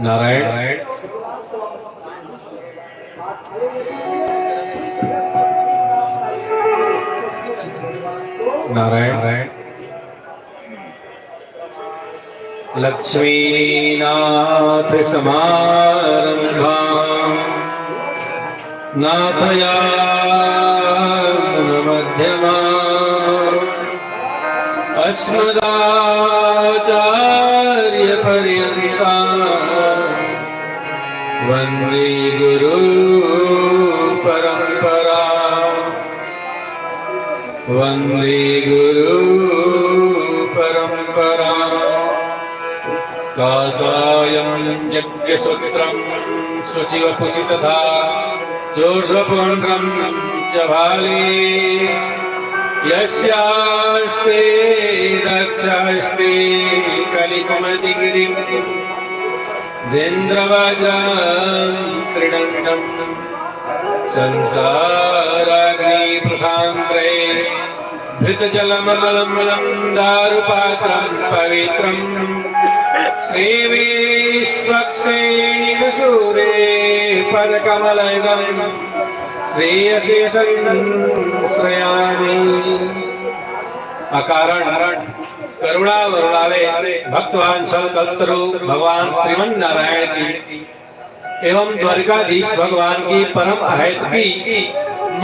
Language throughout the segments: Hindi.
नारायण नारायण लक्ष्मीनाथ समारंभां नाथयामुन मध्यमाम् अस्मदाचार्यपर्यन्तां वन्दे गुरु परंपरा वन्दे गुरु परंपरा कासायं यज्ञसूत्रं शुचिवपुषि तथा चोर्ध्वपुण्ड्रं च भाले यस्यास्ते रक्षास्ते कलिकुमतिगिरिं देन्द्रवज्रं त्रिदण्डं संसाराग्निप्रशान्त्रे धृतजलमलमलं दारुपात्रं पवित्रम् श्रीविश्वक्सेनसूरे पदकमलयं श्रेयसे संश्रयामि। अकारण करुणा वरुणावे भक्तवान कल्पतरु भगवान श्रीमन नारायण की एवं द्वारिकाधीश भगवान की परम अहित की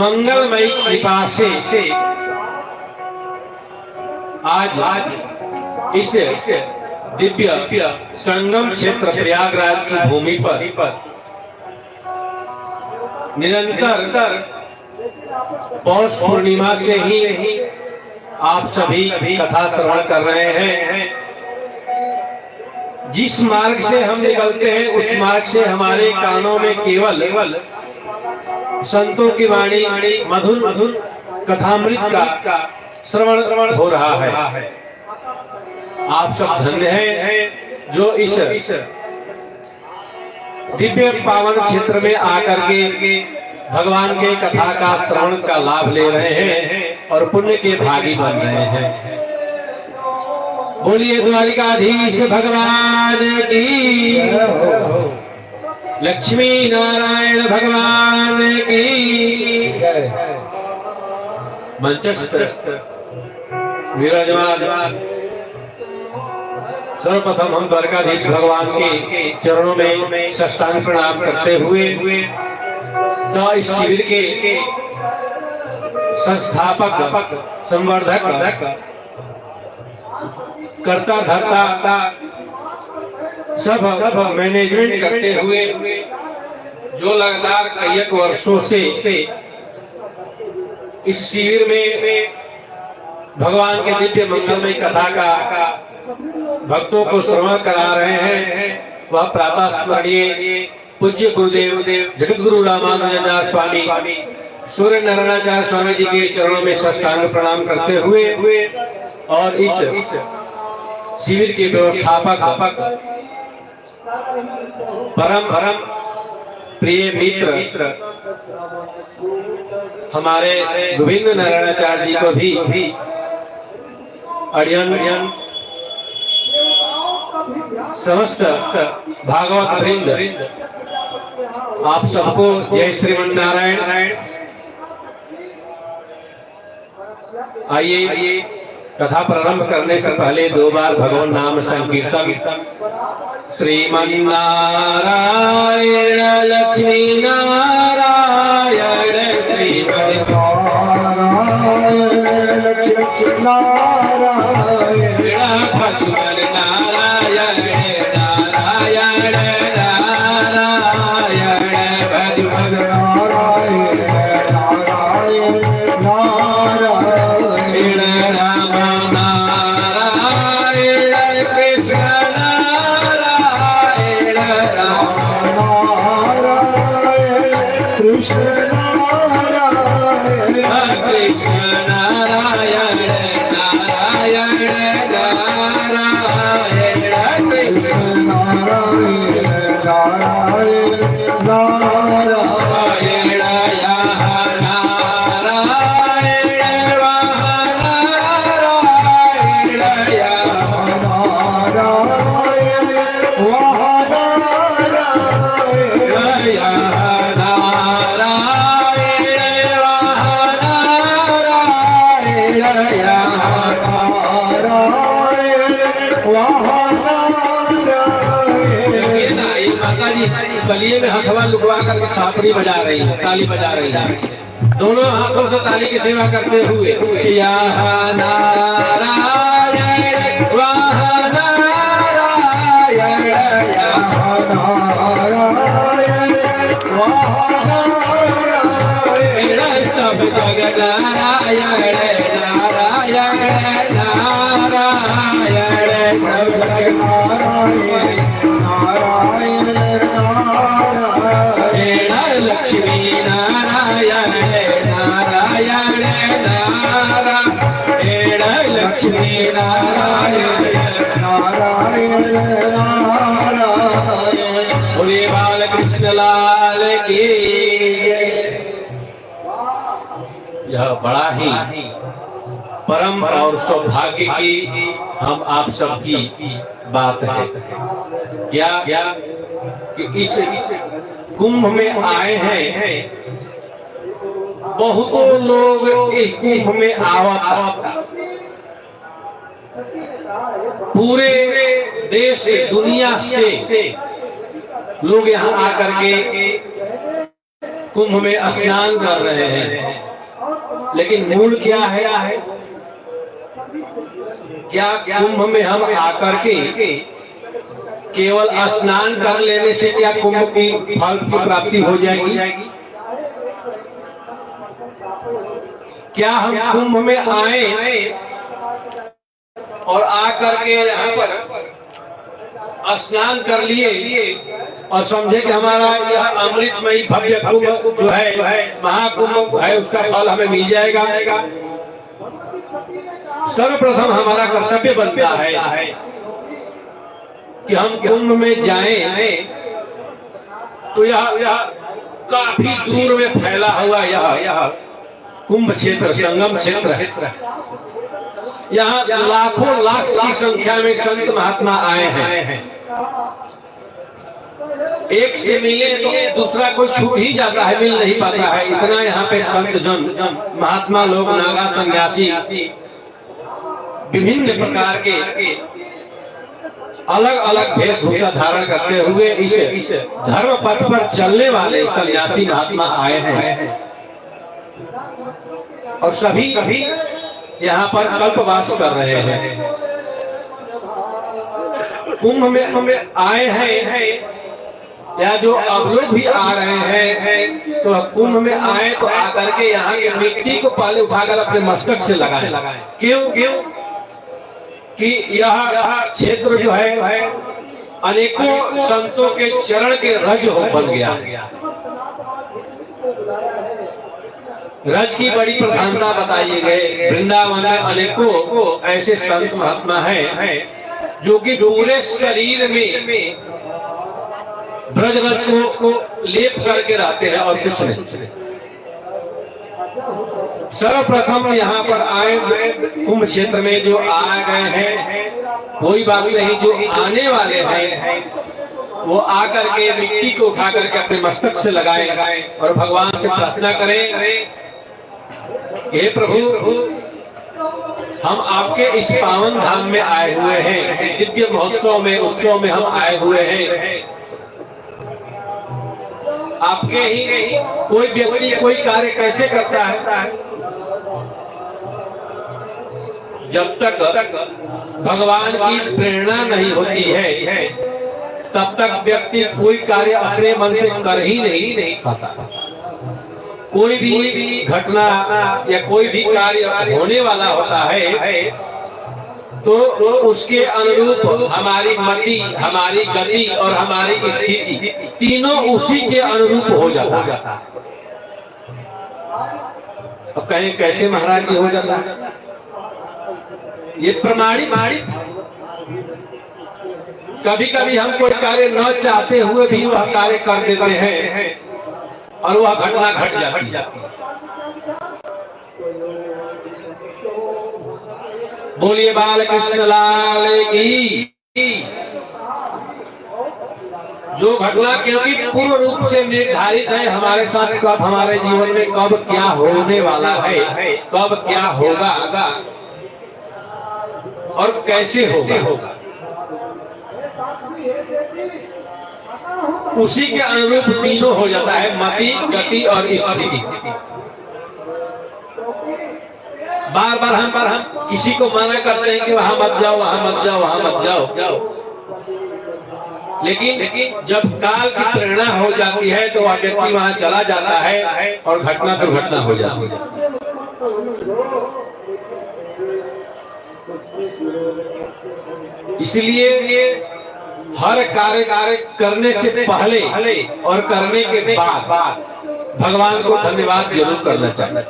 मंगलमयी कृपा से आज इस दिव्य संगम क्षेत्र प्रयागराज की भूमि पर निरंतर पौष पूर्णिमा से ही आप सभी कथा श्रवण कर रहे हैं। जिस मार्ग से हम निकलते हैं उस मार्ग से हमारे कानों में केवल संतों की वाणी मधुर कथामृत का श्रवण हो रहा है। आप सब धन्य हैं जो इस दिव्य पावन क्षेत्र में आकर के भगवान के कथा का श्रवण का लाभ ले रहे हैं और पुण्य के भागी बन रहे हैं। बोलिए द्वारिकाधीश भगवान की, लक्ष्मी नारायण भगवान की। मंचस्थ विराजमान सर्वप्रथम हम द्वारकाधीश भगवान के चरणों में साष्टांग प्रणाम करते हुए जो इस शिविर के संस्थापक संवर्धक कर्ता धर्ता सब मैनेजमेंट करते हुए जो लगातार कई वर्षों से इस शिविर में भगवान के दिव्य मंगलमय कथा का भक्तों को श्रवण करा रहे हैं, वह प्रातः स्मरणीय पूज्य गुरुदेव जगत गुरु रामानुजाचार्य स्वामी सूर्य नारायणाचार्य स्वामी जी के चरणों में साष्टांग प्रणाम करते हुए और इस शिविर के व्यवस्थापक परम प्रिय मित्र हमारे गोविंद नारायणाचार्य जी को भी अड़ियन समस्त भागवत वृंद आप सबको जय श्रीमन नारायण। आइए कथा प्रारंभ करने से पहले 2 बार भगवान नाम संकीर्तन। श्रीमन नारायण लक्ष्मी नारायण श्रीमन नारायण लक्ष्मी नारायण भगवान नारायण नारायण नारायण भगवान नारायण नारायण नारायण राम नारायण कृष्ण नारायण राम नारायण कृष्ण नारायण कृष्ण नारायण नारायण नारायण कृष्ण नारायण नारायण नारायण नारायण जी सलिए में हथवा लुकवा करके थापड़ी बजा रही है, ताली बजा रही है, दोनों हाथों से ताली की सेवा करते हुए यह नारायण वाह नारायण यह नारायण वाह नारायण सब जग नारायण नारायण नारायण सब जग नारायण नारायण नारायण लक्ष्मी नारायण नारायण नारायण लक्ष्मी नारायण नारायण नारायण। बोले बाल कृष्ण लाल की। यह बड़ा ही परम और सौभाग्य की हम आप सबकी बात है क्या कि इस कुंभ में आए हैं। बहुतों लोग इस कुंभ में आवत पूरे देश से दुनिया से लोग यहाँ आकर के कुंभ में स्नान कर रहे हैं, लेकिन मूल क्या है? क्या कुंभ में हम आकर के केवल स्नान कर लेने से क्या कुंभ की फल की प्राप्ति हो जाएगी? क्या हम कुंभ में आए और आकर के यहाँ पर स्नान कर लिए और समझे कि हमारा यह अमृतमयी भव्य कुंभ जो है महाकुंभ है, उसका फल हमें मिल जाएगा? सर्वप्रथम हमारा कर्तव्य बनता है कि हम कुंभ में जाएं, तो यह काफी दूर में फैला हुआ यह कुंभ क्षेत्र संगम क्षेत्र है। यहाँ लाखों लाख की संख्या में संत महात्मा आए हैं। एक से मिले तो दूसरा कोई छूट ही जाता है, मिल नहीं पाता है। इतना यहाँ पे संत जन महात्मा लोग, नागा सन्यासी, विभिन्न प्रकार के अलग अलग वेशभूषा धारण करते हुए इस धर्म पथ पर चलने वाले सन्यासी महात्मा आए हैं और सभी यहाँ पर कल्पवास कर रहे हैं। कुंभ में हम आए हैं या जो अब लोग भी आ रहे हैं, तो कुंभ में आए तो आकर के यहाँ के मिट्टी को पहले उठाकर अपने मस्तक से लगाएं। क्यों? कि यह क्षेत्र जो है अनेकों संतों के चरण के रज हो बन गया। रज की बड़ी प्रधानता बताई गई। वृंदावन में अनेकों ऐसे संत महात्मा हैं जो कि पूरे शरीर में ब्रज रज को लेप करके रहते हैं और कुछ नहीं। सर्वप्रथम यहाँ पर आए कुंभ क्षेत्र में जो आ गए हैं, कोई बात नहीं, जो आने वाले हैं वो आकर के मिट्टी को उठा करके अपने मस्तक से लगाएं और भगवान से प्रार्थना करें, हे प्रभु, हम आपके इस पावन धाम में आए हुए हैं, दिव्य महोत्सव में, उत्सव में हम आए हुए हैं। आपके ही कोई व्यक्ति कोई कार्य कैसे करता है? जब तक भगवान की प्रेरणा नहीं होती है तब तक व्यक्ति कोई कार्य अपने मन से कर ही नहीं पाता। कोई भी घटना या कोई भी कार्य होने वाला होता है तो उसके अनुरूप हमारी मति, हमारी गति और हमारी स्थिति तीनों उसी के अनुरूप हो जाता है। अब कहें कैसे महाराज जी हो जाता है? ये प्रमाणित। कभी कभी हम कोई कार्य न चाहते हुए भी वह कार्य कर देते हैं और वह घटना घट जाती है। बोलिए बाल कृष्ण लाल की। जो घटना क्योंकि पूर्व रूप से निर्धारित है हमारे साथ, कब हमारे जीवन में कब क्या होने वाला है, कब क्या होगा और कैसे होगा। उसी के अनुरूप तीनों हो जाता है, मति, गति और स्थिति। बार बार हम किसी को मना करते हैं कि वहां मत जाओ, वहां मत जाओ, वहां मत जाओ, लेकिन जब काल की प्रेरणा हो जाती है तो वह व्यक्ति वहां चला जाता है और घटना दुर्घटना हो जाती है। इसलिए हर कार्य करने से पहले और करने के बाद भगवान को धन्यवाद जरूर करना चाहिए।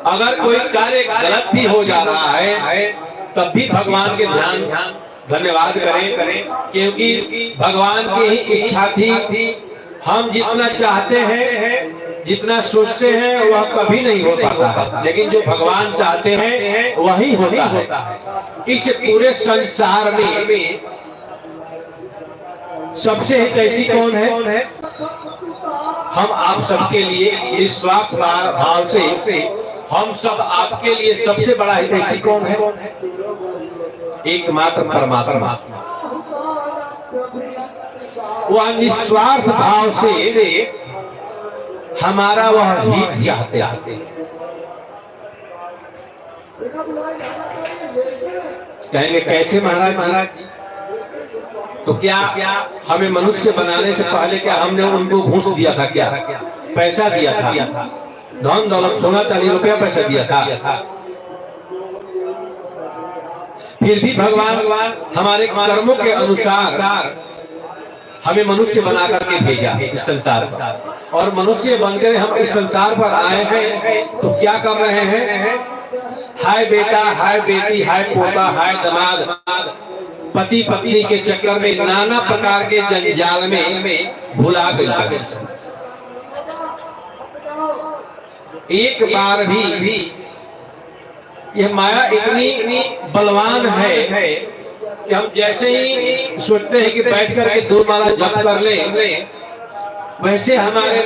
अगर कोई कार्य गलत भी हो जा रहा है तब भी भगवान के ध्यान धन्यवाद करें, क्योंकि भगवान की ही इच्छा थी। हम जितना चाहते हैं, जितना सोचते हैं वह कभी नहीं हो पाता है, लेकिन जो भगवान चाहते हैं वही होता है। इस पूरे संसार में सबसे हितैषी कौन है? हम आप सबके लिए निस्वार्थ भाव से हम सब आपके लिए सबसे बड़ा हितैषी कौन है? एकमात्र परमात्मा। वह निस्वार्थ भाव से हमारा वह हित चाहते हैं। कहेंगे कैसे महाराज जी? तो क्या हमें मनुष्य बनाने से पहले क्या हमने उनको घूस दिया था? क्या पैसा दिया था? धन दौलत, सोना चांदी, रुपया पैसा दिया था? फिर भी भगवान हमारे कर्मों के अनुसार हमें मनुष्य बना करके भेजा इस संसार पर, और मनुष्य बनकर हम इस संसार पर आए हैं तो क्या कर रहे हैं? हाय बेटा, हाय बेटी, हाय पोता, हाय दामाद, पति पत्नी के चक्कर में नाना प्रकार के जंजाल में भुला गए। एक बार भी यह माया इतनी बलवान है कि हम जैसे ही सोचते हैं कि बैठ करके 2 माला जप कर ले, वैसे हमारे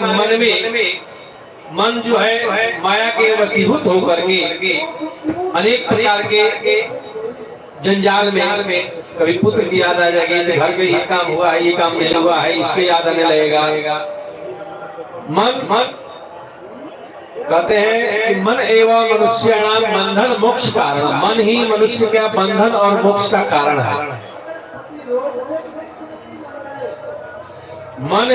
मन जो है माया के वशीभूत होकर के अनेक प्रकार के जंजाल में कभी पुत्र की याद आ जाएगी, तो घर के ये काम हुआ है, ये काम नहीं हुआ है, इसके याद आने लगेगा। मन कहते हैं कि मन एवं मनुष्याणाम बंधन मोक्ष कारण। मन ही मनुष्य का बंधन और मोक्ष का कारण है। मन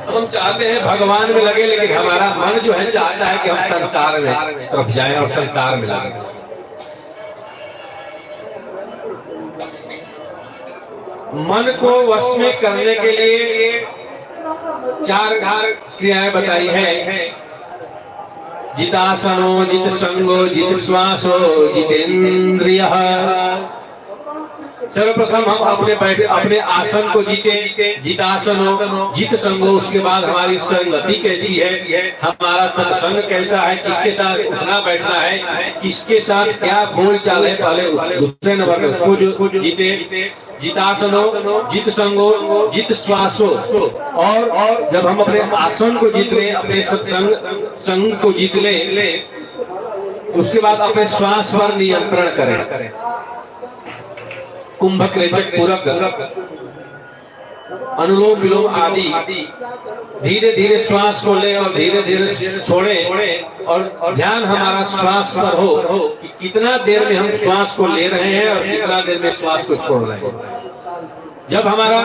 हम चाहते हैं भगवान में लगे, लेकिन हमारा मन जो है चाहता है कि हम संसार में तरफ जाएं और संसार में लगे। मन को वश में करने के लिए 4 क्रियाएं बताई है। जितासनो, जित संगो, जित श्वासो, जितेंद्रिय। सर्वप्रथम हम अपने आसन को जीते, जितासनो, जित संगो, उसके बाद हमारी संगति कैसी है, हमारा सत्संग कैसा है, किसके साथ उठना बैठना है, किसके साथ क्या बोल चाल है, पहले दूसरे नंबर में उसको जो जीते। जितासनो, जित संगो, जित श्वासो। और जब हम अपने आसन को जीत ले, अपने सत्संग को जीत ले, उसके बाद अपने श्वास पर नियंत्रण करें। कुंभक, रेचक, पूरक, अनुलोम विलोम आदि धीरे धीरे श्वास को ले और धीरे धीरे छोड़े, और ध्यान हमारा श्वास पर हो कि कितना देर में हम श्वास को ले रहे हैं और कितना देर में श्वास को छोड़ रहे हैं। जब हमारा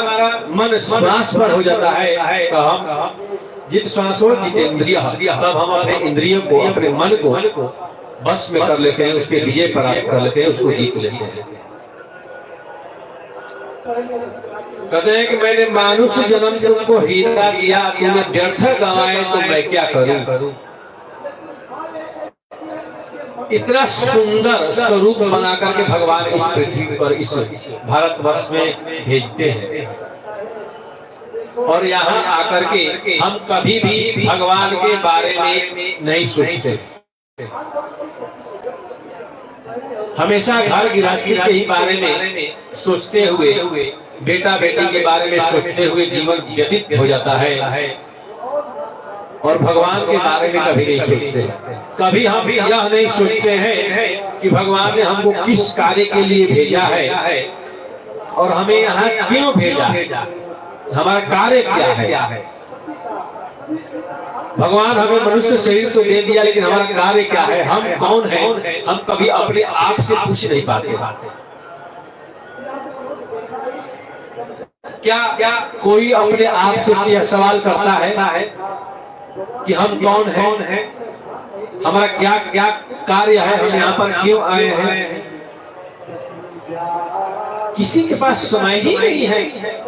मन श्वास पर हो जाता है तो हम जित श्वास हो जितेंद्रिय, तब हम अपने इंद्रियों को, अपने मन को बस में कर लेते हैं, उसके विजय प्राप्त कर लेते हैं, उसको जीत लेते हैं। कहते हैं कि मैंने मानुष्य जन्म तुमको हीरा दिया, तुमने व्यर्थ गंवाए तो मैं क्या करूं? इतना सुंदर स्वरूप बना करके भगवान इस पृथ्वी पर, इस भारतवर्ष में भेजते हैं, और यहाँ आकर के हम कभी भी भगवान के बारे में नहीं सोचते। हमेशा घर गृहस्थी के ही बारे में सोचते हुए, बेटा बेटी के बारे में सोचते हुए जीवन व्यतीत हो जाता है। और भगवान के बारे में कभी नहीं सोचते। कभी हम यह नहीं सोचते हैं कि भगवान ने हमको किस कार्य के लिए भेजा है और हमें यहाँ क्यों भेजा, हमारा कार्य क्या है। भगवान हमें मनुष्य शरीर तो दे दिया, लेकिन हमारा कार्य क्या है, हम कौन हैं, हम कभी अपने आप से पूछ नहीं पाते। क्या कोई अपने आप से यह सवाल करता है कि हम कौन हैं, हमारा क्या क्या कार्य है, हम यहाँ पर क्यों आए हैं। किसी के पास समय ही नहीं है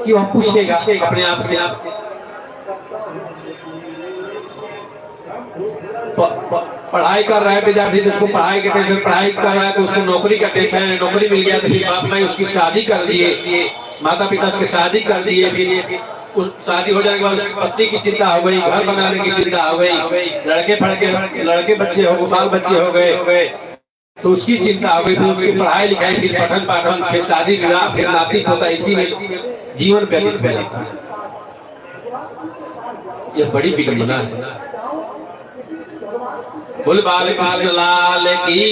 कि वह पूछेगा अपने आप से। पढ़ाई कर रहा है विद्यार्थी तो उसको पढ़ाई का टेंशन, पढ़ाई कर रहा है तो उसको नौकरी का टेंशन है, नौकरी मिल गया तो फिर बाप माँ उसकी शादी कर दिए, माता पिता उसकी शादी कर दिए, फिर उस शादी हो जाने के बाद उसकी पत्नी की चिंता हो गई, घर बनाने की चिंता हो गई, लड़के बच्चे हो गए, बाल बच्चे हो गए तो उसकी चिंता हो गई, फिर उसकी पढ़ाई लिखाई, फिर पठन पाठन, फिर शादी विवाह, फिर नाती पोता, इसी में जीवन व्यतीत हो जाता है। यह बड़ी विडंबना है। बोल बाल कृष्ण लाल की।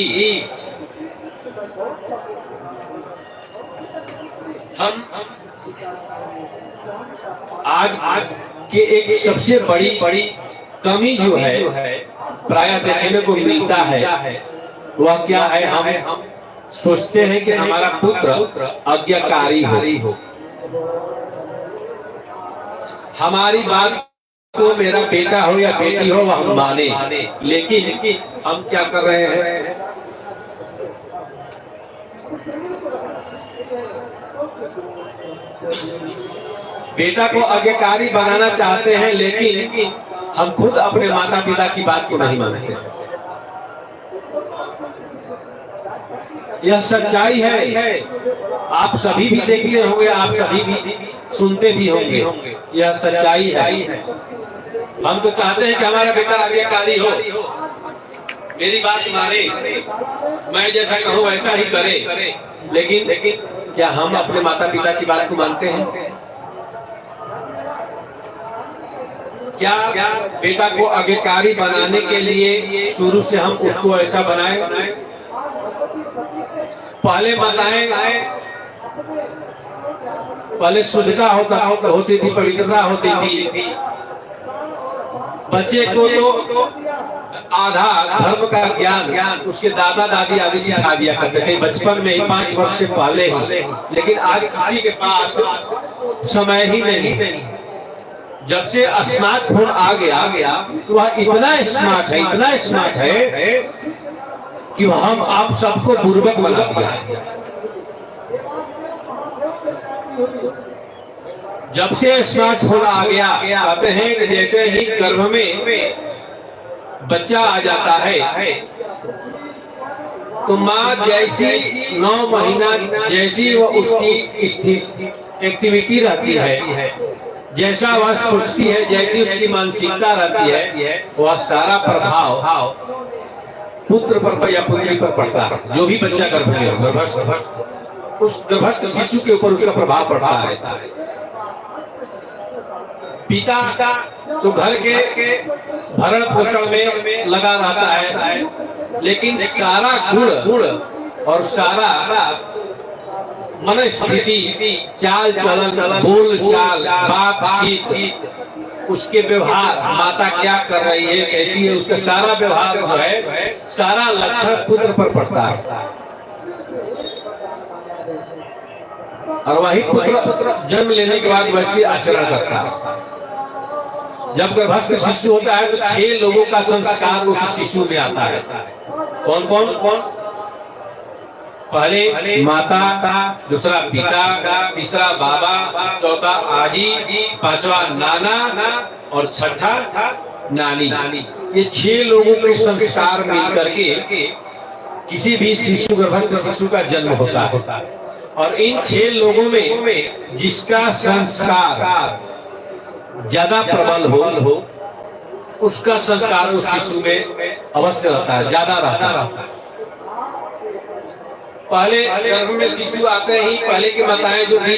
हम आज के एक सबसे बड़ी कमी जो है प्रायः देखने को मिलता है, वह क्या है, हम सोचते हैं कि हमारा पुत्र आज्ञाकारी हो, हमारी बात को मेरा बेटा हो या बेटी हो वह हम माने। लेकिन हम क्या कर रहे हैं, बेटा को आज्ञाकारी बनाना चाहते हैं, लेकिन हम खुद अपने माता पिता की बात को नहीं मानते। यह सच्चाई है, आप सभी भी देखते होंगे, आप सभी भी सुनते भी होंगे, यह सच्चाई है। हम तो चाहते हैं कि हमारा बेटा आज्ञाकारी हो, मेरी बात माने, मैं जैसा कहूँ वैसा ही करे। लेकिन क्या हम अपने माता पिता की बात को मानते हैं? क्या बेटा को आज्ञाकारी बनाने के लिए शुरू से हम उसको ऐसा बनाए? पहले माताएं, पहले शुद्धता होती थी, पवित्रता होती थी। बच्चे को तो आधा धर्म का ज्ञान उसके दादा दादी आदि सिखा दिया करते थे बचपन में ही, 5 वर्ष से पहले ही। लेकिन आज किसी के पास समय ही नहीं। जब से स्मार्टफोन आ गया वह इतना स्मार्ट है कि हम आप सबको बुर्बक बना दिया। जब से स्मार्टफोन आ गया, कहते हैं कि जैसे ही गर्भ में बच्चा आ जाता है तो माँ जैसी 9 महीना जैसी वो उसकी एक्टिविटी रहती है, जैसा वह सोचती है, जैसी उसकी मानसिकता रहती है, वह सारा प्रभाव पुत्र पर या पुत्री पर पड़ता है। जो भी बच्चा गर्भ में हो, उस गर्भस्थ शिशु के ऊपर उसका प्रभाव पड़ता है। पिता तो घर के भरण पोषण में लगा रहता है, लेकिन सारा गुण और सारा मन स्थिति, चाल चलन, बोल चाल, बातचीत, उसके व्यवहार, माता क्या कर रही है, कैसी है, उसका सारा व्यवहार जो है, सारा लक्षण पुत्र पर पड़ता है। और वही पुत्र जन्म लेने के बाद वैसे आचरण करता है। जब गर्भस्थ शिशु होता है तो 6 लोगों का संस्कार उस शिशु में आता है। कौन कौन? पहले माता, दूसरा पिता, तीसरा बाबा, चौथा आजी, 5वां नाना और छठा नानी। ये 6 लोगों के संस्कार मिल करके किसी भी शिशु, गर्भस्थ शिशु का जन्म होता है। और इन 6 लोगों में जिसका संस्कार ज्यादा प्रबल हो, उसका संस्कार उस शिशु में अवश्य रहता है, ज्यादा रहता है। पहले गर्भ में शिशु आते ही पहले की माताएं जो थी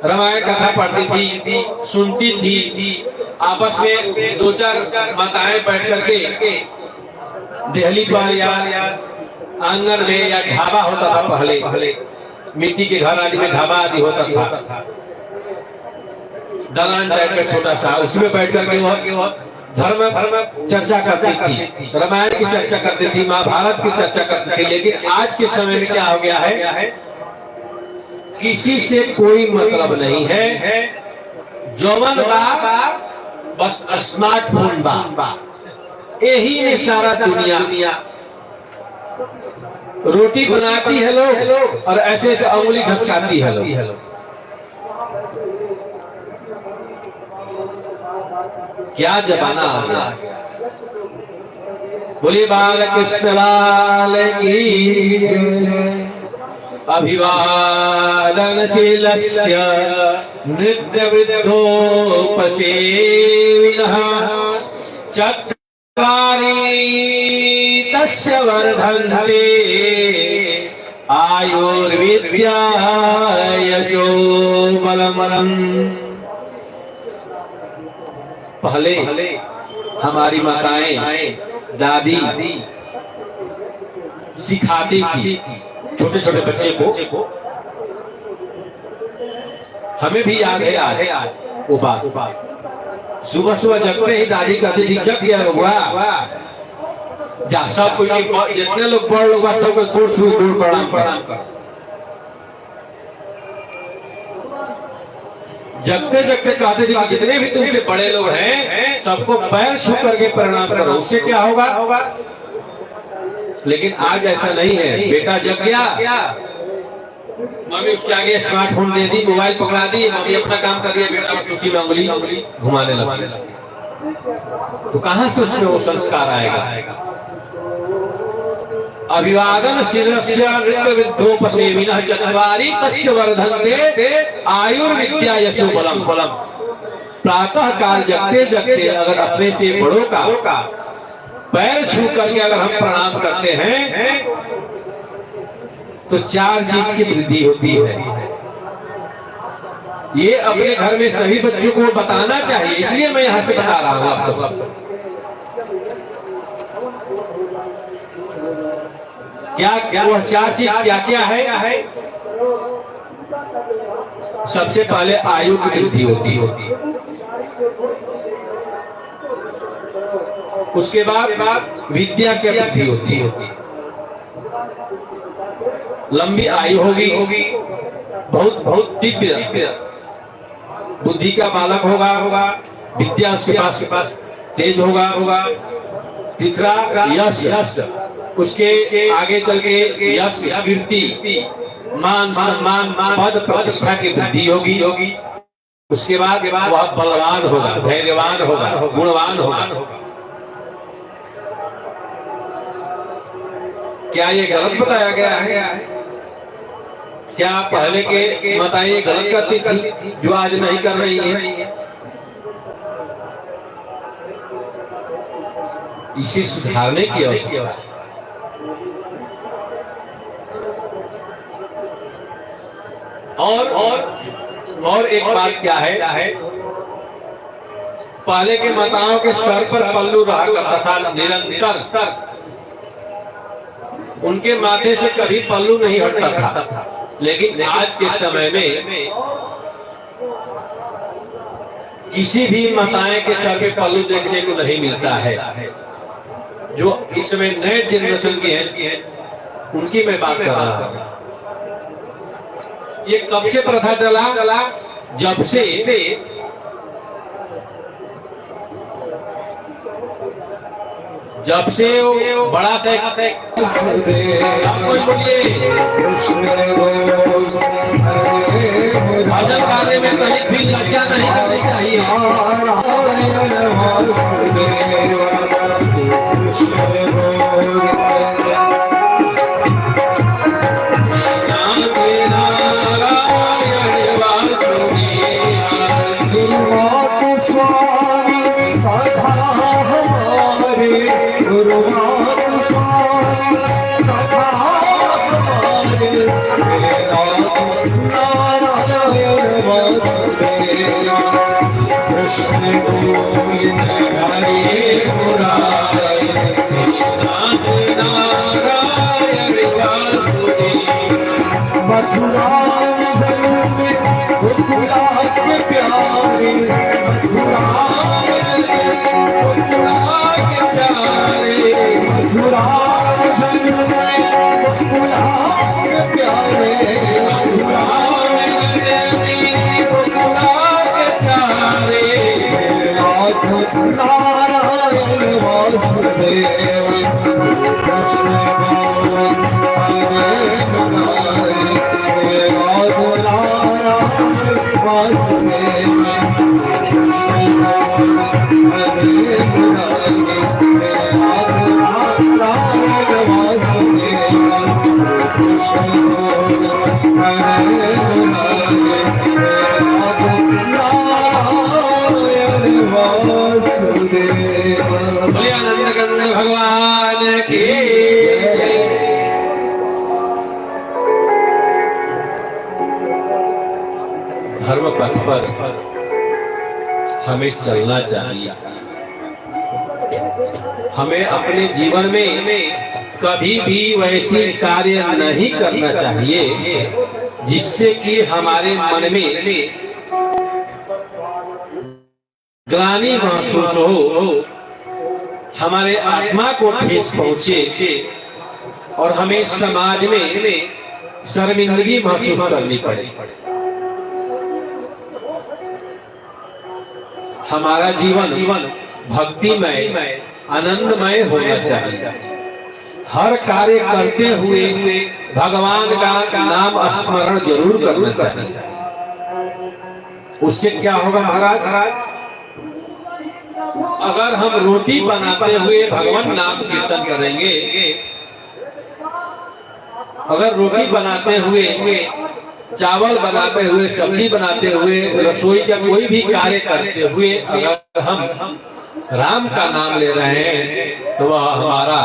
रामायण कथा पढ़ती थी, सुनती थी। आपस में दो चार माताएं बैठ करके देहली पर या आंगन में या ढाबा होता था पहले, मिट्टी के घर आदि में ढाबा आदि होता था, दलान टाइप का छोटा सा, उसमें बैठ करके वह धर्म चर्चा करती थी, रामायण की चर्चा करती थी, महाभारत की चर्चा करती थी। लेकिन आज के समय में क्या हो गया है, किसी से कोई मतलब नहीं है, जौवन बा बस स्मार्टफोन बा, यही में सारा दुनिया रोटी बनाती है लोग और ऐसे ऐसे उंगली घसकाती है लोग। क्या जमाना आ गया। बोले बाल कृष्ण लाल की जय। अभिवादनशीलस्य नृत्य वृद्धोपसेविनः चत्वारि तस्य वर्धन्ते आयुर्विद्या यशो बलम्। पहले हमारी माताएं दादी सिखाती थी छोटे छोटे बच्चे को, हमें भी याद है आज वो बात। सुबह सुबह जगते ही दादी कहती थी, जग गया हुआ जा, सब कोई जितने लोग बड़ लोग सबको गोड़ छू गोड़ प्रणाम कर। जगते जगते कहते थे कि जितने भी तुमसे बड़े लोग हैं सबको पैर छू करके प्रणाम करो, उससे क्या होगा। लेकिन आज ऐसा नहीं है। बेटा जग गया, मम्मी उसके आगे स्मार्टफोन दे दी, मोबाइल पकड़ा दी, मम्मी अपना काम कर दिया, बेटा बस उसी में उंगली घुमाने लगा। तो कहां से उसमें वो संस्कार आएगा। अभिवादन शिरस्य वृद्धोपसेविनः चत्वारि तस्य वर्धन्ते आयुर्विद्या यशो बलम्। प्रातः काल जगते जगते अगर अपने से बड़ों का पैर छू करके अगर हम प्रणाम करते हैं तो चार चीज की वृद्धि होती है। ये अपने घर में सभी बच्चों को बताना चाहिए, इसलिए मैं यहां से बता रहा हूं आप सब। क्या वह चार चीज क्या क्या है। सबसे पहले आयु की वृद्धि होती है, उसके बाद विद्या की वृद्धि होती है। लंबी आयु होगी, बहुत दिव्य बुद्धि का बालक होगा, विद्या उसके पास तेज होगा। तीसरा यश, उसके आगे चल के यश कीर्ति मान सम्मान पद प्रतिष्ठा की वृद्धि होगी। उसके बाद वह बलवान होगा, धैर्यवान होगा, गुणवान होगा। क्या ये गलत बताया गया है? क्या पहले के माताएं गलत करती थी जो आज नहीं कर रही है? इसे सुधारने की आवश्यकता है। और एक बात क्या है, पहले के माताओं के सर पर पल्लू रहा करता था निरंतर, उनके माथे से कभी पल्लू नहीं हटता था। लेकिन आज के समय में किसी भी माताएं के सर पे पल्लू देखने को नहीं मिलता है। जो इस समय नए जनरेशन की हैं, उनकी मैं बात कर रहा हूं। ये कब से प्रथा चला? जब से वो बड़ा सा भजन गाने में कहीं भी लज्जा नहीं करनी चाहिए। कृष्ण गोविंद हरे मुरारी नाथ नारायण वासुदेव। मथुरा में गोकुला के प्यारे, मथुरा गोकुला के प्यारे, मथुरा में गोकुला के प्यारे, मथुरा नारायण वासुदेव कृष्ण गोविंद हरे मुरारी नारायण वासुदेव कृष्ण गोविंद हरे मुरारी नारायण वासुदेव कृष्ण गोविंद हरे मुरारी आनंद कंद भगवान की। धर्म पथ पर हमें चलना चाहिए। हमें अपने जीवन में कभी भी वैसे कार्य नहीं करना चाहिए जिससे कि हमारे मन में ग्लानि महसूस हो, हमारे आत्मा को ठेस पहुंचे और हमें समाज में शर्मिंदगी महसूस करनी पड़े। हमारा जीवन भक्तिमय आनंदमय होना चाहिए। हर कार्य करते हुए भगवान का नाम स्मरण जरूर करना चाहिए। उससे क्या होगा महाराज? अगर हम रोटी बनाते हुए भगवान नाम कीर्तन करेंगे, अगर रोटी बनाते हुए, चावल बनाते हुए, सब्जी बनाते हुए, रसोई का कोई भी कार्य करते हुए अगर हम राम का नाम ले रहे हैं तो वह हमारा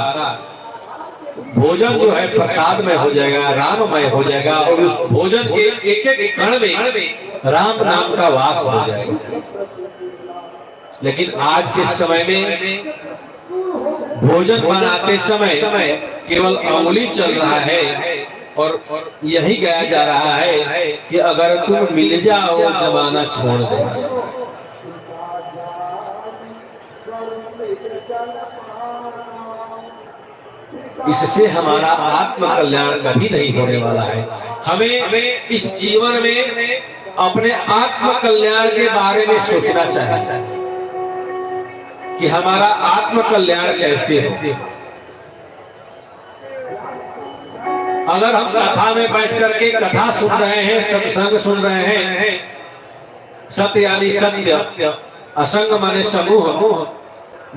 भोजन जो है प्रसाद में हो जाएगा, राममय हो जाएगा और उस भोजन के एक एक कण में राम नाम का वास हो जाएगा। लेकिन आज के समय में भोजन बनाते समय केवल अंगुली चल रहा है और यही गाया जा रहा है कि अगर तुम मिल जाओ जमाना छोड़ दो। इससे हमारा आत्म कल्याण कभी नहीं होने वाला है। हमें इस जीवन में अपने आत्म कल्याण के बारे में सोचना चाहिए कि हमारा आत्म कल्याण कैसे हो। अगर हम कथा में बैठ करके कथा सुन रहे हैं, सत्संग सुन रहे हैं, सत्य यानी सत्य, असंग माने समूह,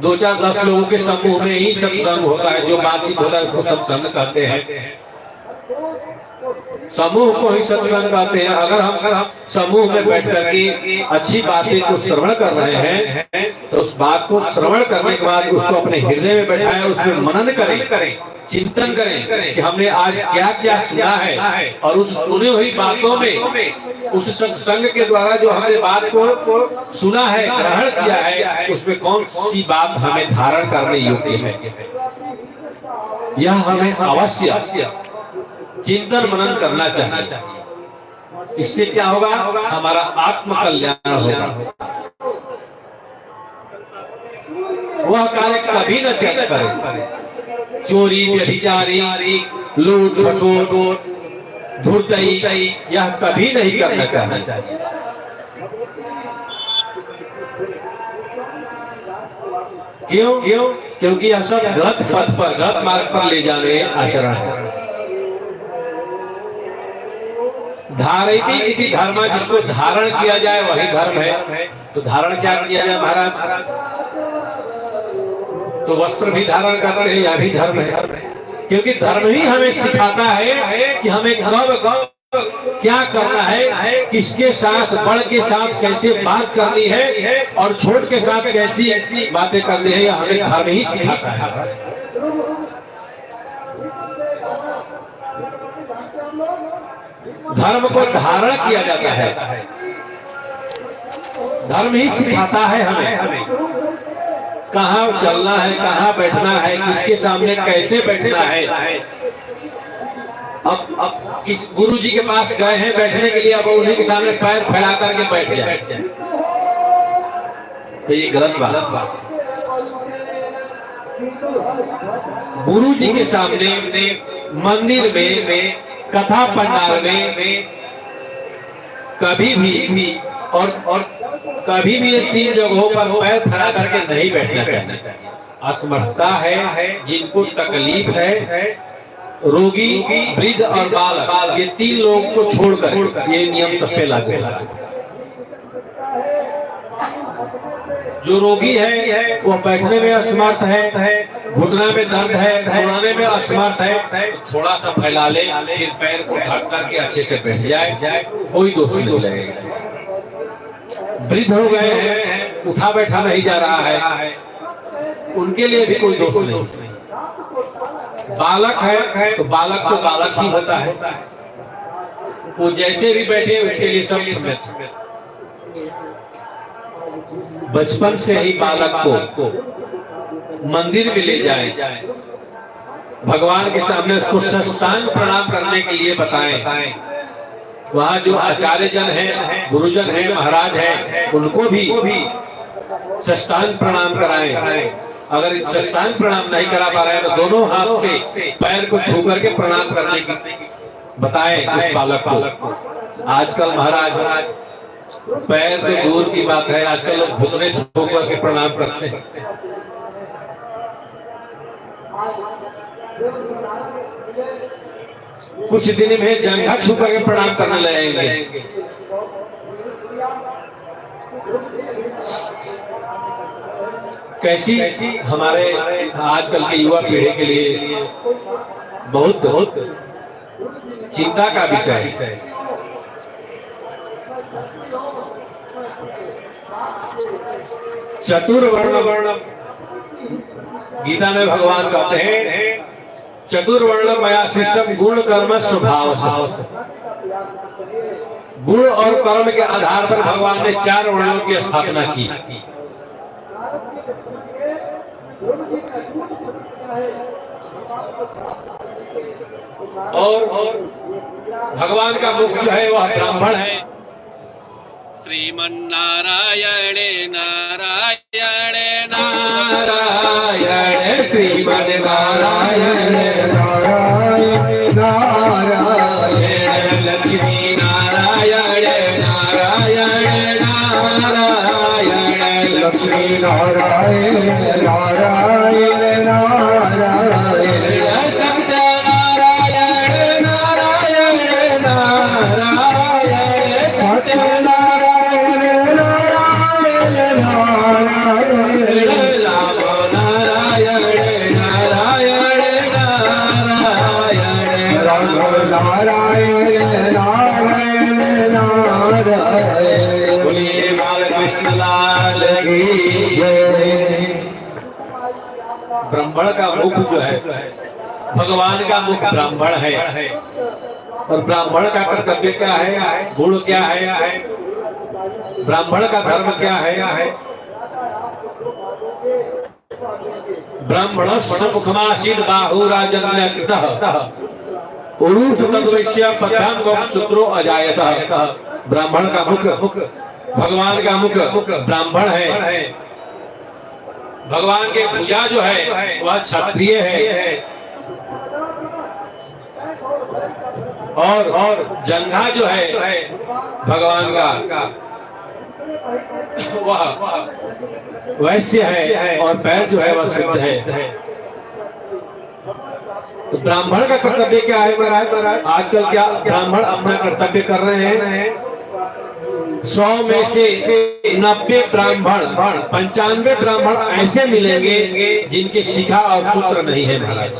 2-4-10 लोगों के समूह में ही सत्संग होता है, जो बातचीत होता है उसको सत्संग कहते हैं। समूह को ही सत्संग कहते हैं। अगर हम समूह में बैठ करके अच्छी बातें को श्रवण कर रहे हैं तो उस बात को श्रवण करने के बाद उसको अपने हृदय में बैठाएं, उसमें मनन करें, चिंतन करें कि हमने आज क्या क्या सुना है और उस सुनी हुई बातों में उस सत्संग के द्वारा जो हमने बात को सुना है, ग्रहण किया है, उसमें कौन सी बात हमें धारण करने योग्य है। यह हमें अवश्य चिंतन मनन करना चाहिए। इससे क्या होगा? हमारा आत्म कल्याण होगा। वह कार्य कभी न चेक करे, चोरी, व्यभिचारी, लूट खसोट, धूर्तई, यह कभी नहीं करना चाहिए। क्यों? क्योंकि यह सब गलत पथ पर, गलत मार्ग पर ले जाने आचरण है। धारयति इति धर्म, जिसको धारण किया जाए वही धर्म है। तो धारण क्या किया जाए महाराज? तो वस्त्र भी धारण करते हैं, यह भी धर्म है। क्योंकि धर्म ही हमें सिखाता है कि हमें कब क्या करना है, किसके साथ, बड़ के साथ कैसे बात करनी है और छोट के साथ कैसी बातें करनी है, यह हमें धर्म ही सिखाता है। धर्म को धारण किया जाता है। धर्म ही सिखाता है हमें कहाँ चलना है, कहाँ बैठना है, किसके सामने कैसे बैठना है। अब किस गुरु जी के पास गए हैं बैठने के लिए, अब उन्हीं के सामने पैर फैला करके बैठ जाए तो ये गलत बात। गुरु जी के सामने मंदिर में कथा पंडाल में कभी भी और कभी भी ये 3 जगहों पर पैर फैला करके नहीं बैठना चाहिए। असमर्थता है, जिनको तकलीफ है, रोगी, वृद्ध और बालक, ये 3 लोगों को छोड़कर ये नियम सब पे लागू है। जो रोगी है वो बैठने में असमर्थ है, घुटना में दर्द है, दौड़ाने में असमर्थ है, थोड़ा सा फैला ले, फिर पैर को ढक करके अच्छे से बैठ जाए, कोई दोष नहीं लगेगा। वृद्ध हो गए हैं, उठा बैठा नहीं जा रहा है, उनके लिए भी कोई दोष नहीं। बालक है तो बालक तो बालक ही होता है, वो जैसे भी बैठे उसके लिए सब सम्मत। बचपन से ही बालक को मंदिर में ले जाए, भगवान के सामने उसको साष्टांग प्रणाम करने के लिए बताएं। वहाँ जो आचार्य जन है, गुरुजन है, महाराज है, उनको भी साष्टांग प्रणाम कराएं। अगर साष्टांग प्रणाम नहीं करा पा रहे हैं तो दोनों हाथ से पैर को छू करके प्रणाम करने की बताएं उस बालक को। आजकल महाराज पैर तो दूर की बात है, आजकल लोग घुटने छू करके प्रणाम करते हैं। कुछ दिन में जंघा छू करके प्रणाम करने लगेंगे। कैसी हमारे आजकल के युवा पीढ़ी के लिए बहुत चिंता का विषय है। चतुर्वर्ण गीता में भगवान कहते हैं चतुर्वर्ण मया सिस्टम गुण कर्म स्वभाव। गुण और कर्म के आधार पर भगवान ने 4 वर्णों की स्थापना की। और भगवान का मुख जो है वह ब्राह्मण है। श्रीमन्नारायण नारायण नारायण श्रीमन्नारायण नारायण नारायण लक्ष्मी नारायण नारायण नारायण लक्ष्मी नारायण नारायण नारायण सत्यनारायण नारायण नारायण सत्यनारायण नारायण नारायण राम नारायण नारायण नारायण बोलिए बालकृष्ण लाल की जय। ब्राह्मण का मुख जो है, भगवान का मुख ब्राह्मण है। और ब्राह्मण का कर्तव्य क्या है, गुण क्या है, ब्राह्मण का धर्म क्या है। ब्राह्मण मुखमासीद बाहुराजन्यकृतः उरुष तद्वैश्य पद्याम सूत्रो अजायतः। ब्राह्मण का मुख, भगवान का मुख ब्राह्मण है। भगवान के भुजा जो है वह क्षत्रिय है। और जंघा जो है भगवान का वह वैश्य है और पैर जो है वह सिद्ध है। तो ब्राह्मण का कर्तव्य क्या है महाराज? आजकल क्या ब्राह्मण अपना कर्तव्य कर रहे हैं? 100 में से 90 ब्राह्मण, 95 ब्राह्मण ऐसे मिलेंगे जिनके शिखा और सूत्र नहीं है महाराज।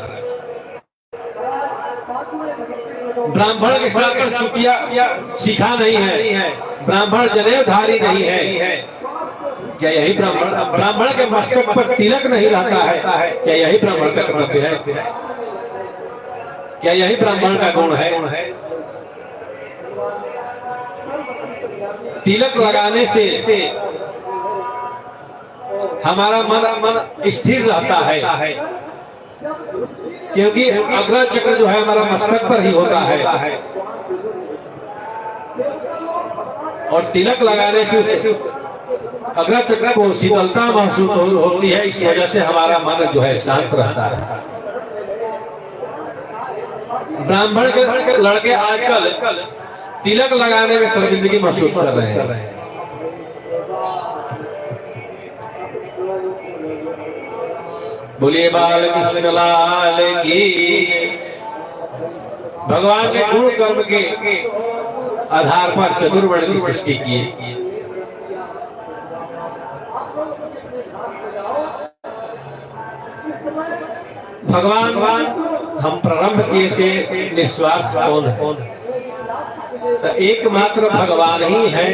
ब्राह्मण के सर पर चुटिया शिखा नहीं है, ब्राह्मण जनेऊधारी नहीं है। क्या यही ब्राह्मण के मस्तक पर तिलक नहीं रहता है? क्या यही ब्राह्मण का कर्तव्य है? क्या यही ब्राह्मण का गुण है? तिलक लगाने से हमारा मन स्थिर रहता है, क्योंकि अग्र चक्र जो है हमारा मस्तक पर ही होता है और तिलक लगाने से अग्र चक्र को शीतलता महसूस होती है। इस वजह से हमारा मन जो है शांत रहता है। ब्राह्मण के लड़के आजकल तिलक लगाने में शर्मिंदगी महसूस कर रहे हैं। बोलिए बाल कृष्ण लाल की। भगवान ने गुण कर्म के आधार पर चतुर्वर्ण की सृष्टि की। भगवान हम प्रारंभ किए से निस्वार्थ कौन है? तो एकमात्र भगवान ही है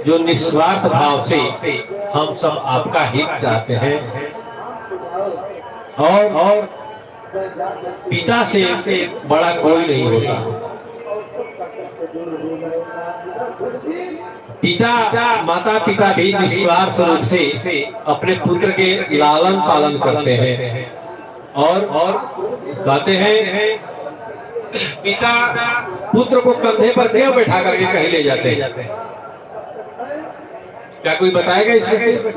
जो निस्वार्थ भाव से हम सब आपका हित चाहते हैं और पिता से बड़ा कोई नहीं होता। माता पिता भी निस्वार्थ रूप से अपने पुत्र के लालन पालन करते हैं और कहते हैं पिता पुत्र को कंधे पर क्यों बैठा करके कहीं ले जाते हैं? क्या कोई बताएगा इसमें?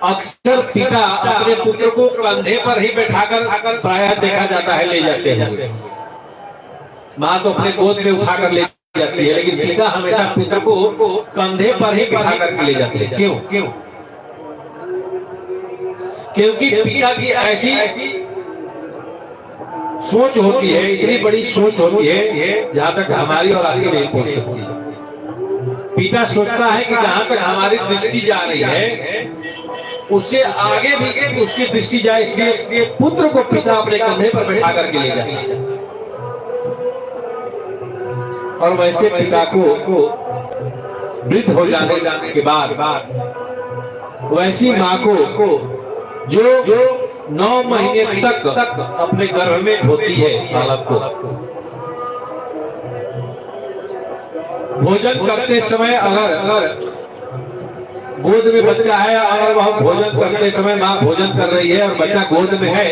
अक्सर पिता अपने पुत्र को कंधे पर ही बैठाकर प्रायः देखा जाता है ले जाते हैं। माँ तो अपने गोद में उठाकर ले जाती है, लेकिन पिता हमेशा पुत्र को कंधे पर ही बैठा करके ले जाते हैं। क्यों? क्योंकि पिता की ऐसी सोच होती है, इतनी बड़ी सोच होती है जहां तक हमारी और आपकी नहीं पहुंच सकती। पिता सोचता है कि जहां तक हमारी दृष्टि जा रही है उससे आगे भी उसकी दृष्टि जाए, इसलिए पुत्र को पिता अपने कंधे पर बैठा करके ले जाता है। और वैसे पिता को वृद्ध हो जाने के बाद वैसी माँ को जो 9 महीने तक अपने गर्भ में ढोती है बालक को, भोजन करते समय अगर गोद में बच्चा है, अगर वह भोजन करते समय माँ भोजन कर रही है और बच्चा गोद में है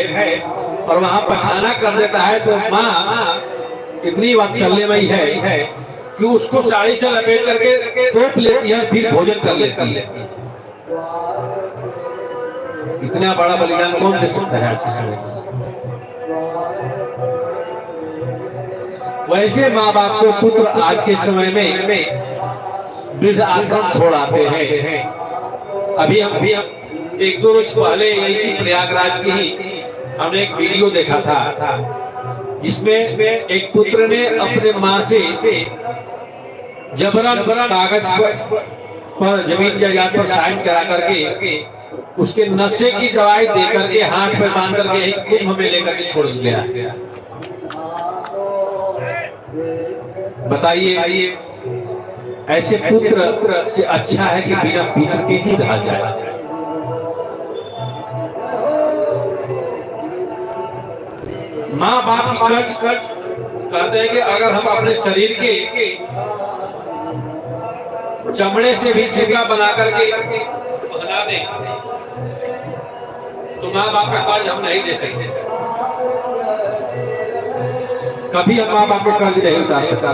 और वहां पखाना कर देता है, तो माँ इतनी वात्सल्यमयी है कि उसको साड़ी से लपेट करके तोप लेती है, फिर भोजन कर लेती है। इतना बड़ा बलिदान कौन दे सकता है आज के समय में? वैसे माँ बाप को पुत्र आज के समय में वृद्ध आश्रम छोड़ आते हैं। अभी हम 1-2 रोज पहले इसी प्रयागराज की ही हमने एक वीडियो देखा था जिसमें एक पुत्र ने अपने माँ से जबरन कागज पर जमीन जायदाद पर साइन करा करके उसके नशे की दवाई दे करके हाथ में बांध करके एक कुंभ में लेकर के छोड़ दिया। बताइए, ऐसे पुत्र से अच्छा है कि बिना पुत्र के ही रह जाए। माँ बाप की कर्ज कहते हैं कि अगर हम अपने शरीर के चमड़े से भी जूता बना करके पहना दें तो माँ बाप का कर्ज हम नहीं दे सकते। कभी हम माँ बाप का कर्ज नहीं उतार सकता।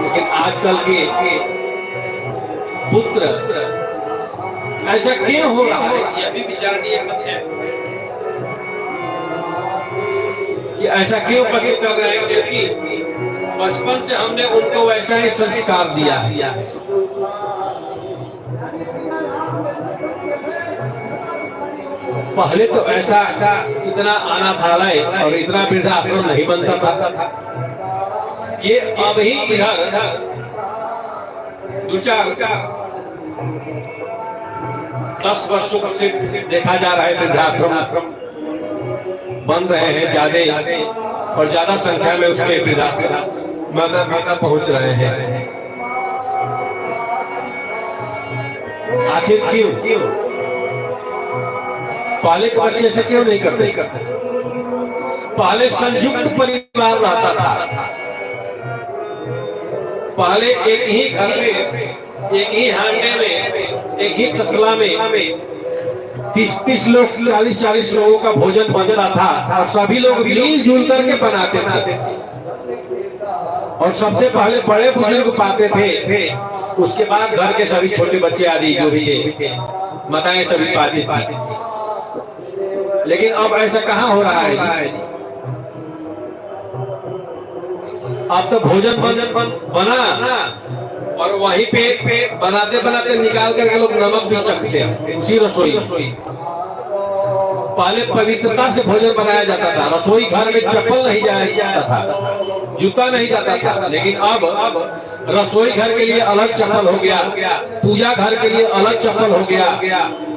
लेकिन आजकल के पुत्र ऐसा क्यों हो रहा है, यह भी विचार किया है कि ऐसा क्यों बच्चे कर रहे हैं? क्योंकि बचपन से हमने उनको वैसा ही संस्कार दिया है। पहले तो ऐसा इतना अनाथालय और इतना वृद्धाश्रम नहीं बनता था। ये अब ही इधर 10 वर्षों से देखा जा रहा है वृद्धाश्रम बन रहे हैं ज्यादा और ज्यादा संख्या में उसके वृद्धाश्रम माता पहुंच रहे हैं। आखिर क्यों? पहले के बच्चे से क्यों नहीं करते? पहले संयुक्त परिवार रहता था। पहले एक ही घर में, एक ही हांडे में, एक ही तसला में 30-30 लोग, 40-40 लोगों का भोजन बनता था और सभी लोग मिलजुल करके बनाते थे। और सबसे पहले बड़े बुजुर्ग पाते थे, उसके बाद घर के सभी छोटे बच्चे आदि जो भी थे माताएं सभी पाती थी। लेकिन अब ऐसा कहाँ हो रहा है? अब तो भोजन बना और वहीं पे बनाते बनाते निकाल करके लोग नमक भी चखते हैं उसी रसोई। पहले पवित्रता से भोजन बनाया जाता था, रसोई घर में चप्पल नहीं जाता था, जूता नहीं जाता था। लेकिन अब रसोई घर के लिए अलग चप्पल हो गया, पूजा घर के लिए अलग चप्पल हो गया,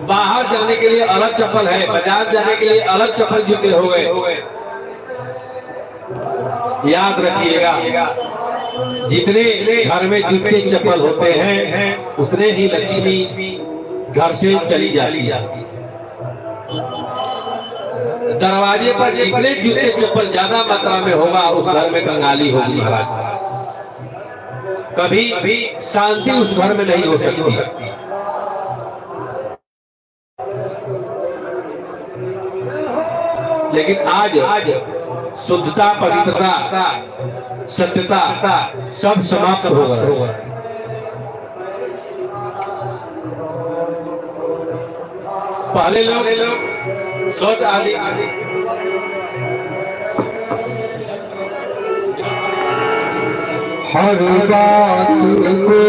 बाहर जाने के लिए अलग चप्पल है, बाजार जाने के लिए अलग चप्पल जूते हो गए। याद रखिएगा, जितने घर में जूते चप्पल होते हैं उतने ही लक्ष्मी घर से चली जाती है। दरवाजे पर जितने जूते चप्पल ज्यादा मात्रा में होगा उस घर में कंगाली होगी महाराज। कभी भी शांति उस घर में नहीं हो सकती। लेकिन आज शुद्धता, पवित्रता, सत्यता सब समाप्त हो गया। पहले लोग सोच आदि हर बात को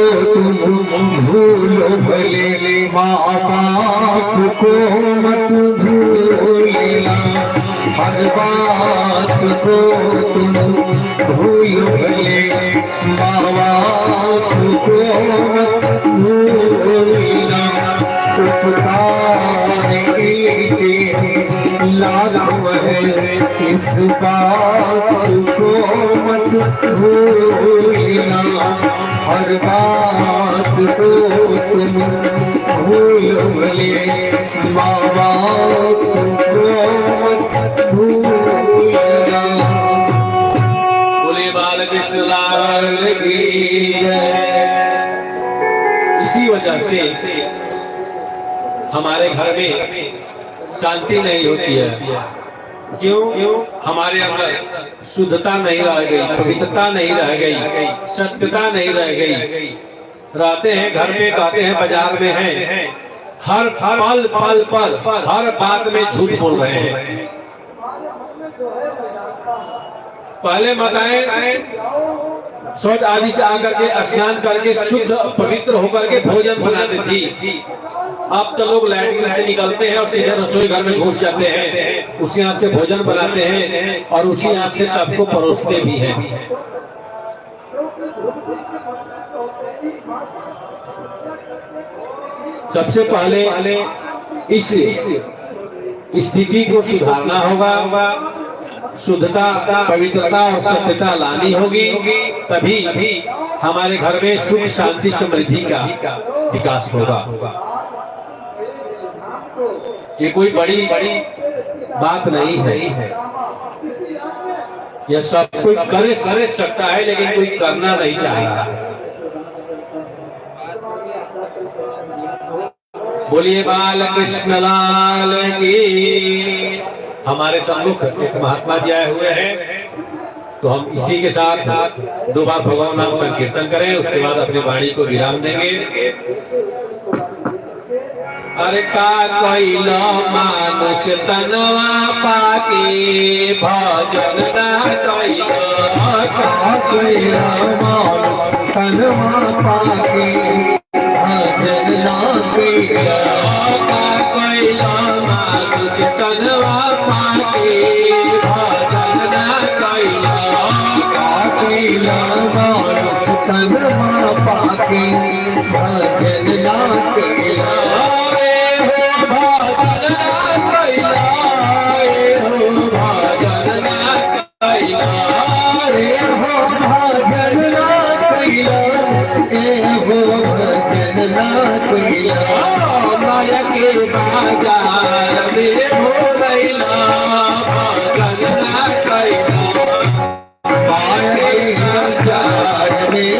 तुम भूलो भले, माँ बाप को मत भूलना। हर बात को तुम भूलो भले, माँ बाप को मत भूलना। उपकार लाभ है इस बात को मत भूलना। हर बात को तुम भूल भले, माँ बाप को मत भूलना। बोले बाल कृष्ण लाल की जय। इसी वजह से हमारे घर में शांति नहीं होती है। क्यों? हमारे अंदर शुद्धता नहीं रह गई, पवित्रता नहीं रह गई, सत्यता नहीं रह गई। रहते हैं घर में, कहते हैं बाजार में हैं, हर पल पर हर बात में झूठ बोल रहे हैं। पहले माताएं शौच आदि से आकर के स्नान करके शुद्ध पवित्र होकर के भोजन बनाती थी। अब तो लोग लैट्रिन से निकलते हैं और सीधे रसोई घर में घुस जाते हैं, उसी हाथ से भोजन बनाते हैं और उसी हाथ से सबको परोसते भी हैं। सबसे पहले इस स्थिति को सुधारना होगा, शुद्धता, पवित्रता और सत्यता लानी होगी, तभी हमारे घर में सुख, शांति, समृद्धि का विकास होगा। ये कोई बड़ी बात नहीं है। यह सब कोई कर सकता है, लेकिन कोई करना नहीं चाह रहा है। बोलिए बाल कृष्ण लाल की। हमारे सम्मुख एक महात्मा जी आए हुए हैं, तो हम इसी के साथ 2 बार भगवान नाम संकीर्तन करें, उसके बाद अपनी वाणी को विराम देंगे। अरे का कोइलो मानुष तनवा पाके भजन ना कोइलो, का कोइलो मानुष तनवा पाके भजन ना कोइलो। का कोइलो मानुष तनवा पाके भजन ना कोइलो। का कोइलो मानुष तनवा पाके भजन ना कोइलो। माया के बाजार में भोलैला भजन ना कैला। माया के बाजार में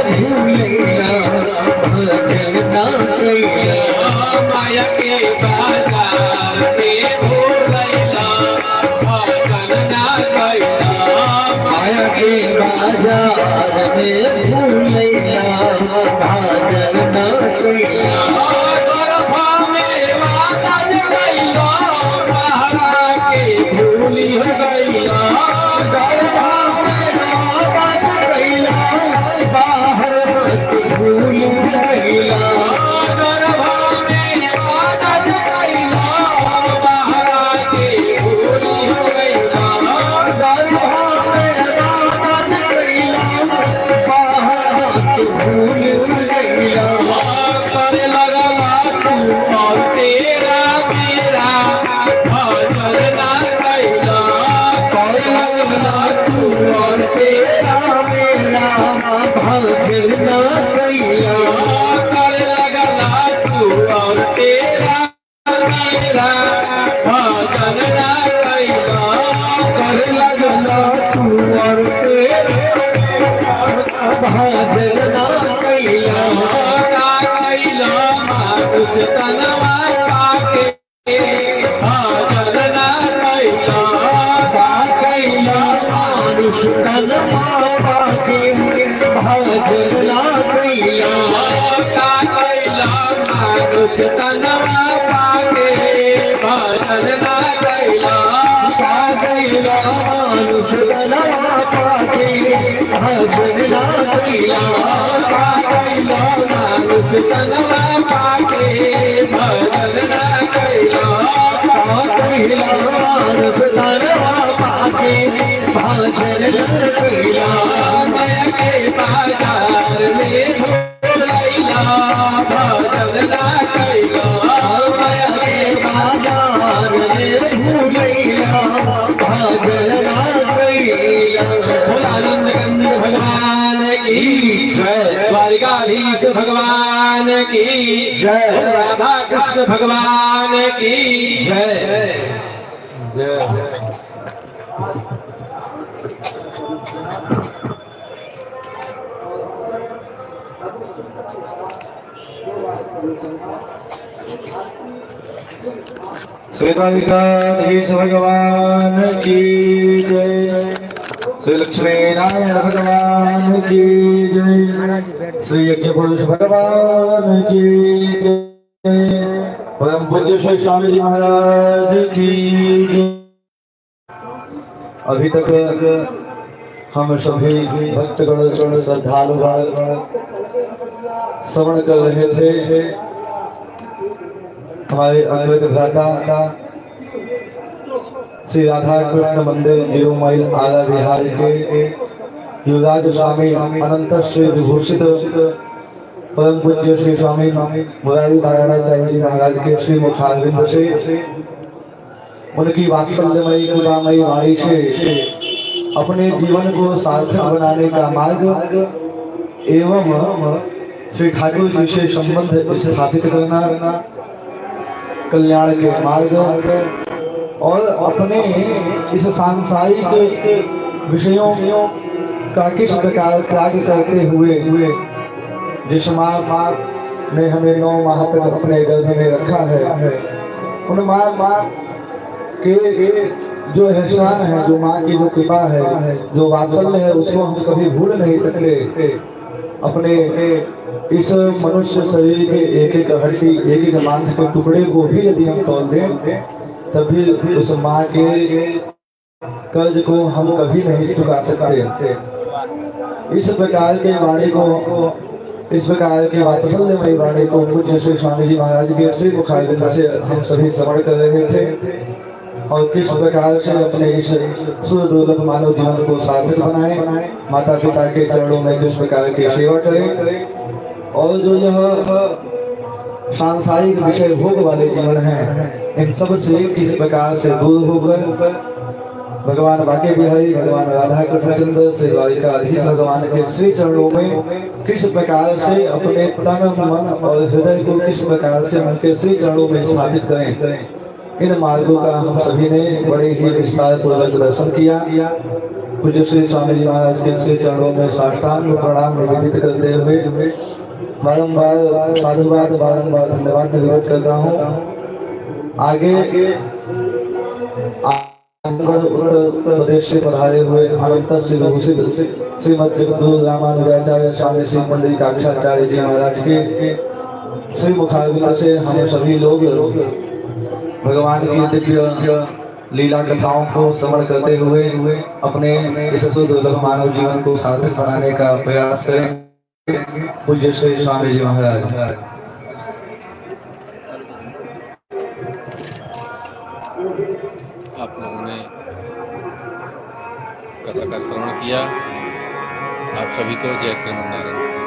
माया के बाजार में भूलैया भाजन ना कैला गरबा में वादा जे कैला बहरा के भूली हो गईला गरबा में वादा जे कैला बाहर के भूल गईला गरबा में वादा जे कैला बहरा के भूली हो गईला गरबा में वादा जे कैला बाहर के भूल गईला करे लगला तू और तेरा मेरा भजन ना कैला करे लगला तू और तेरा मेरा भजन ना कैला करे लगला तू और तेरा मेरा भजन ना कैला करे लगला तू और तेरा भजन ना कैला का कैला मानुष तनवा पाके भजन ना कैला का कैला मानुष तनमा पाके भजन ना कैला का कैला मानुष तनवा पाके भजन ना कैला का कैला मानुष तनमा पाके भजन ना कैला का कैला मानुष तनवा पाके भजन ना कैला का कैला मानुष तनमा पाके भजन ना कैला माया के बाजार में भूलैला भजन ना कैला माया के बाजार में भूलैला भजन ना कैला भोलानंद गंध भगवान की जय द्वारिकाधीश भगवान की जय राधा कृष्ण भगवान की जय जय श्री द्वारिकाधीश भगवान की जय श्री लक्ष्मी नारायण भगवान की जय श्री यज्ञ पुरुष भगवान की जय परम पूज्य श्री स्वामी जी महाराज की जय। अभी तक हम सभी भक्तगण श्रद्धालु श्रवण कर रहे थे हमारे अद्वैत भ्राता श्री राधा कृष्ण मंदिर 0 माइल आला बिहार के युवराज स्वामी अनंत श्री विभूषित परम पूज्य श्री स्वामी मुरारी नारायणाचार्य जी महाराज के श्री मुखारविंद से उनकी वात्सल्यमयी कृपामयी वाणी से अपने जीवन को सार्थक बनाने का मार्ग एवं श्री ठाकुर जी से संबंध स्थापित करना कल्याण के मार्ग और अपने इस सांसारिक विषयों का किस प्रकार त्याग करते हुए जिस माँ ने हमें 9 माह तक अपने गर्भ में रखा है उन माँ के जो एहसान है, जो माँ की जो कृपा है, जो वात्सल्य है, उसको हम कभी भूल नहीं सकते। अपने इस मनुष्य शरीर के एक एक हड्डी, एक एक मांस के टुकड़े को भी यदि हम तोल दें तभी उस माँ के कर्ज को हम कभी नहीं चुका सकते। इस प्रकार के वाणी को, इस प्रकार के वात्सल्यमयी वाणी को पूज्य श्री स्वामी जी महाराज के श्री मुखारविंद से हम सभी श्रवण कर रहे थे और किस प्रकार से अपने इस सुदुर्लभ मानव जीवन को सार्थक बनाए, माता पिता के चरणों में किस प्रकार की सेवा करें और जो यह सांसारिक विषय भोग वाले जीवन है इन सब से किस प्रकार से दूर होकर भगवान बाके बिहारी, भगवान राधा कृष्णचंद्र श्री द्वारिकाधीश भगवान के श्री चरणों में किस प्रकार से अपने तन मन और हृदय को किस प्रकार से उनके श्री चरणों में स्थापित करें। इन मार्गों का हम सभी ने बड़े ही विस्तार पूर्वक दर्शन किया। पूज्य श्री स्वामी जी महाराज के श्री चरणों में साष्टांग प्रणाम निवेदित करते हुए बारंबार साधुवाद, बारंबार धन्यवाद निवेदित कर रहा हूँ। आगे उत्तर प्रदेश से पधारे हुए अनंत श्री विभूषित श्रीमद जगद्गुरु रामानुजाचार्य स्वामी श्री मंडलिकाक्षाचार्य जी महाराज के श्री मुखारविंद से हम सभी लोग भगवान की दिव्य लीला कथाओं को श्रवण करते हुए अपने इस सुदुर्लभ मानव जीवन को सार्थक बनाने का प्रयास करें। पूज्य श्री स्वामी जी महाराज। आप लोगों ने कथा का श्रवण किया। आप सभी को जय श्रीमन नारायण।